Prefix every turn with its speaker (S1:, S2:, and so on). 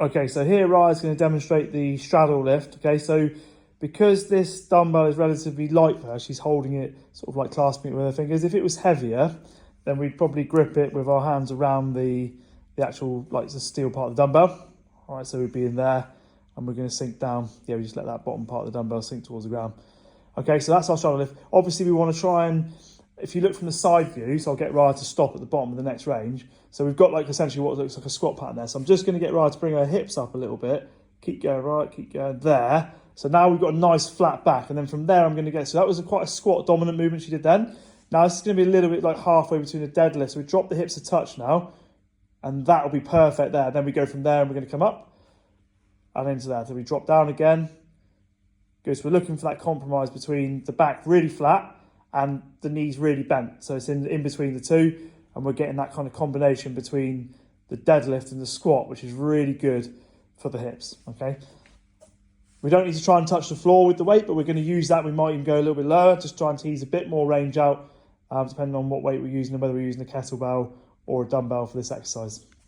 S1: Okay, so here Raya's going to demonstrate the straddle lift. Okay, so because this dumbbell is relatively light for her, she's holding it sort of like clasping it with her fingers. If it was heavier, then we'd probably grip it with our hands around the actual, like the steel part of the dumbbell. All right, so we'd be in there and we're going to sink down. Yeah, we just let that bottom part of the dumbbell sink towards the ground. Okay, so that's our straddle lift. Obviously, we want to try and, if you look from the side view, so I'll get Raya to stop at the bottom of the next range. So we've got like essentially what looks like a squat pattern there. So I'm just going to get Raya to bring her hips up a little bit. Keep going right, keep going there. So now we've got a nice flat back. And then from there, I'm going to get, so that was quite a squat dominant movement she did then. Now this is going to be a little bit like halfway between the deadlift. So we drop the hips a touch now. And that'll be perfect there. Then we go from there and we're going to come up and into that. So we drop down again. Good, so we're looking for that compromise between the back really flat and the knees really bent. So it's in between the two. And we're getting that kind of combination between the deadlift and the squat, which is really good for the hips, okay? We don't need to try and touch the floor with the weight, but we're going to use that. We might even go a little bit lower, just try and tease a bit more range out, depending on what weight we're using and whether we're using a kettlebell or a dumbbell for this exercise.